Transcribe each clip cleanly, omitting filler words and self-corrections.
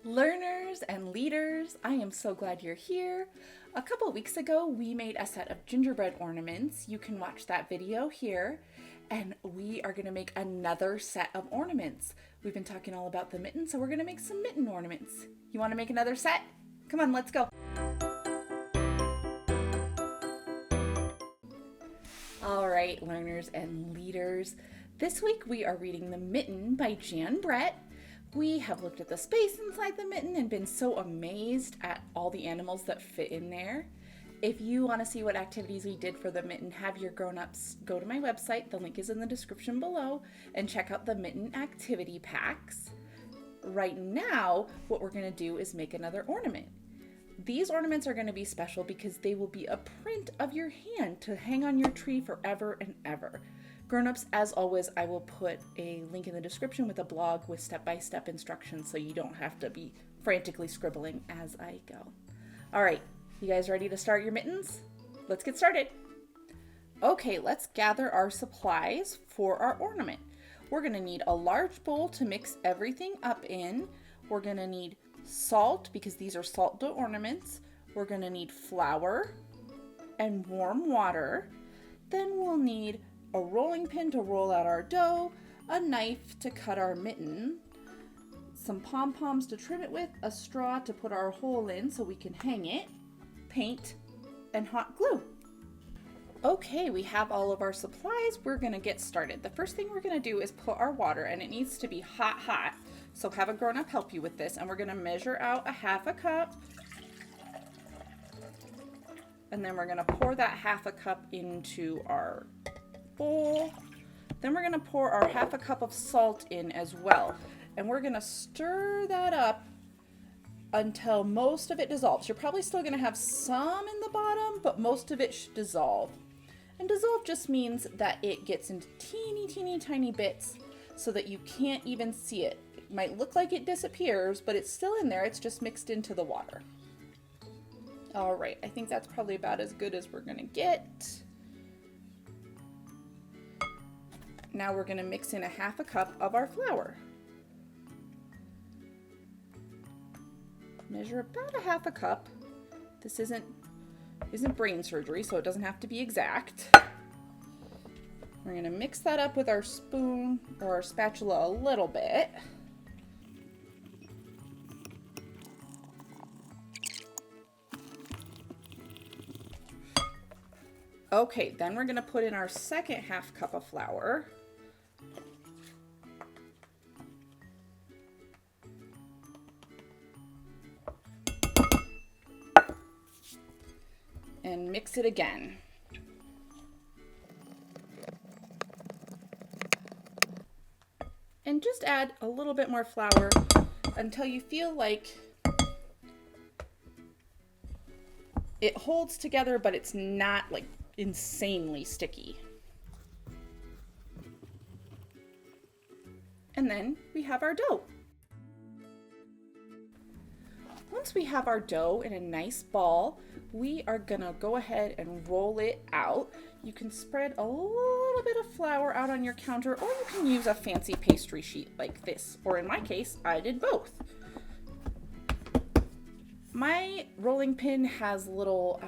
Learners and leaders, I am so glad you're here. A couple weeks ago, we made a set of gingerbread ornaments. You can watch that video here. And we are gonna make another set of ornaments. We've been talking all about the mitten, so we're gonna make some mitten ornaments. You wanna make another set? Come on, let's go. All right, learners and leaders. This week we are reading The Mitten by Jan Brett. We have looked at the space inside the mitten and been so amazed at all the animals that fit in there. If you want to see what activities we did for the mitten, have your grown-ups go to my website, the link is in the description below, and check out the mitten activity packs. Right now, what we're going to do is make another ornament. These ornaments are going to be special because they will be a print of your hand to hang on your tree forever and ever. Grown-ups, as always, I will put a link in the description with a blog with step-by-step instructions so you don't have to be frantically scribbling as I go. All right, you guys ready to start your mittens? Let's get started. Okay, let's gather our supplies for our ornament. We're gonna need a large bowl to mix everything up in. We're gonna need salt because these are salt dough ornaments. We're gonna need flour and warm water. Then we'll need a rolling pin to roll out our dough, a knife to cut our mitten, some pom-poms to trim it with, a straw to put our hole in so we can hang it, paint, and hot glue. Okay, we have all of our supplies. We're gonna get started. The first thing we're gonna do is put our water, and it needs to be hot. So have a grown-up help you with this, and we're gonna measure out a half a cup, and then we're gonna pour that half a cup into our bowl. Then we're gonna pour our half a cup of salt in as well, and we're gonna stir that up until most of it dissolves. You're probably still gonna have some in the bottom, but most of it should dissolve. And dissolve just means that it gets into teeny tiny bits so that you can't even see it. It might look like it disappears, but it's still in there. It's just mixed into the water. All right, I think that's probably about as good as we're gonna get. Now we're gonna mix in a half a cup of our flour. Measure about a half a cup. This isn't brain surgery, so it doesn't have to be exact. We're gonna mix that up with our spoon or our spatula a little bit. Okay, then we're gonna put in our second half cup of flour. And mix it again. And just add a little bit more flour until you feel like it holds together, but it's not like insanely sticky. And then we have our dough. Once we have our dough in a nice ball, we are gonna go ahead and roll it out. You can spread a little bit of flour out on your counter, or you can use a fancy pastry sheet like this, or in my case, I did both. My rolling pin has little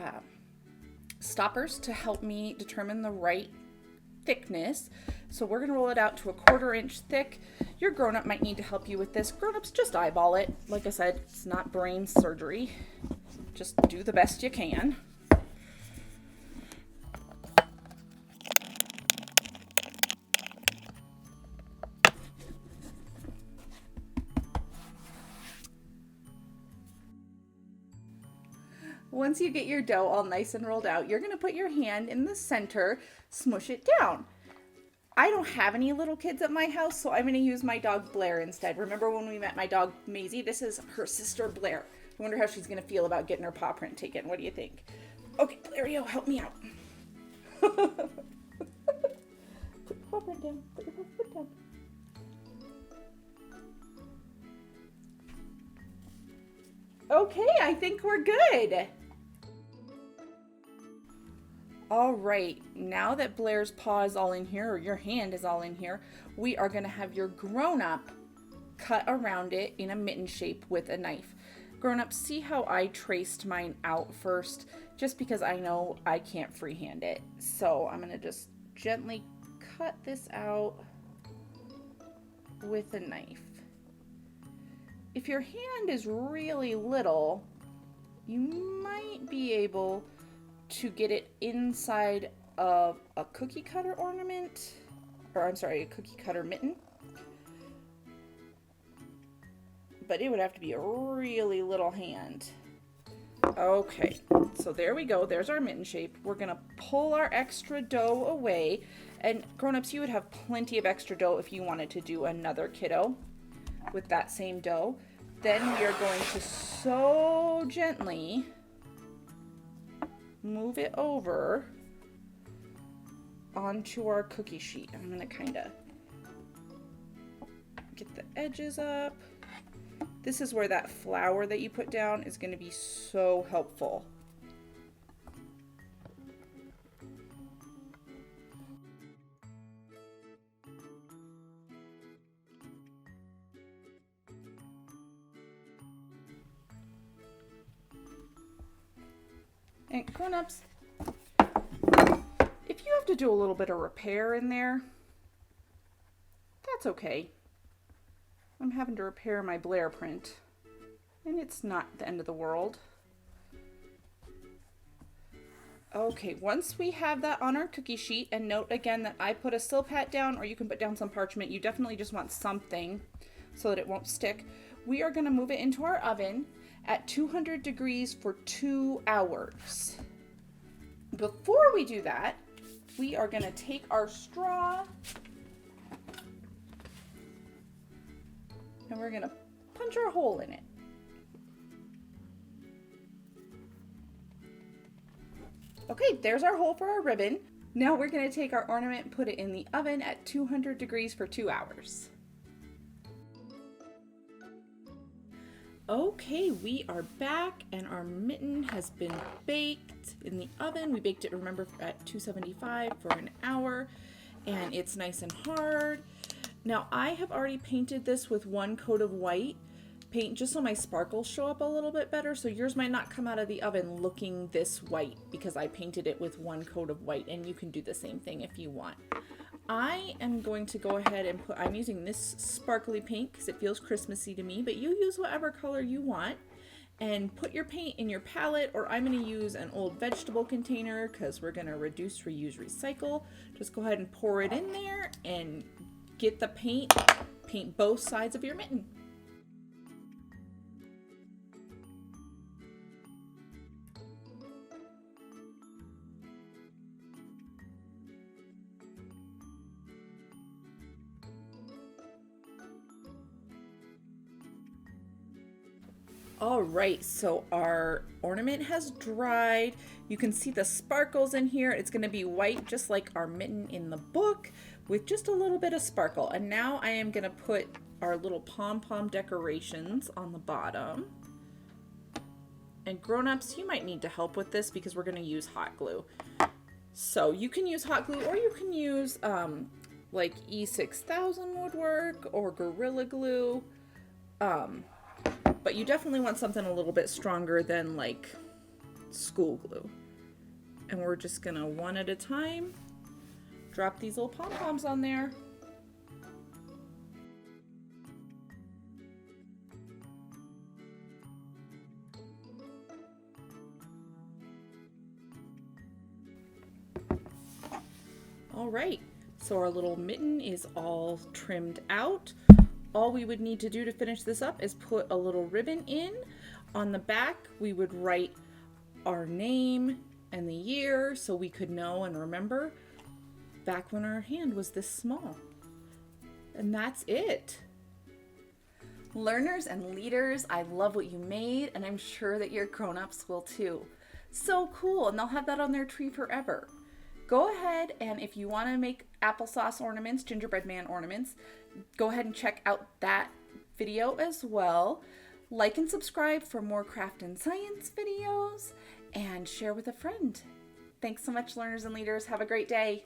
stoppers to help me determine the right thickness. So we're gonna roll it out to a 1/4 inch thick. Your grown-up might need to help you with this. Grown-ups, just eyeball it. Like I said, it's not brain surgery. Just do the best you can. Once you get your dough all nice and rolled out, you're gonna put your hand in the center, smush it down. I don't have any little kids at my house, so I'm gonna use my dog Blair instead. Remember when we met my dog Maisie? This is her sister Blair. I wonder how she's gonna feel about getting her paw print taken. What do you think? Okay, Blairio, help me out. Put your paw print down. Put your paw print down. Okay, I think we're good. All right, now that Blair's paw is all in here, or your hand is all in here, we are gonna have your grown-up cut around it in a mitten shape with a knife. Grown-ups, see how I traced mine out first, just because I know I can't freehand it. So I'm gonna just gently cut this out with a knife. If your hand is really little, you might be able to get it inside of a cookie cutter ornament, or I'm sorry, a cookie cutter mitten. But it would have to be a really little hand. Okay, so there we go. There's our mitten shape. We're gonna pull our extra dough away. And grown-ups, you would have plenty of extra dough if you wanted to do another kiddo with that same dough. Then we are going to so gently move it over onto our cookie sheet. I'm gonna kind of get the edges up. This is where that flour that you put down is going to be so helpful. And grown-ups, if you have to do a little bit of repair in there, that's okay. I'm having to repair my Blair print, and it's not the end of the world. Okay, once we have that on our cookie sheet, and note again that I put a Silpat down, or you can put down some parchment. You definitely just want something so that it won't stick. We are gonna move it into our oven at 200 degrees for 2 hours. Before we do that, we are gonna take our straw and we're gonna punch our hole in it. Okay, there's our hole for our ribbon. Now we're gonna take our ornament and put it in the oven at 200 degrees for 2 hours. Okay, we are back and our mitten has been baked in the oven. We baked it, remember, at 275 for an hour, and it's nice and hard. Now I have already painted this with one coat of white paint just so my sparkles show up a little bit better. So yours might not come out of the oven looking this white because I painted it with one coat of white, and you can do the same thing if you want. I am going to go ahead and I'm using this sparkly pink because it feels Christmassy to me, but you use whatever color you want. And put your paint in your palette, or I'm going to use an old vegetable container because we're going to reduce, reuse, recycle. Just go ahead and pour it in there and get the paint both sides of your mitten. All right, so our ornament has dried. You can see the sparkles in here. It's going to be white just like our mitten in the book with just a little bit of sparkle. And now I am going to put our little pom-pom decorations on the bottom. And grown-ups, you might need to help with this because we're going to use hot glue. So you can use hot glue, or you can use like E6000 would work, or Gorilla Glue. But you definitely want something a little bit stronger than like school glue. And we're just gonna, one at a time, drop these little pom-poms on there. All right, so our little mitten is all trimmed out. All we would need to do to finish this up is put a little ribbon in. On the back, we would write our name and the year so we could know and remember back when our hand was this small. And that's it. Learners and leaders, I love what you made, and I'm sure that your grown-ups will too. So cool, and they'll have that on their tree forever. Go ahead, and if you want to make applesauce ornaments, gingerbread man ornaments, go ahead and check out that video as well. Like and subscribe for more craft and science videos, and share with a friend. Thanks so much, learners and leaders. Have a great day.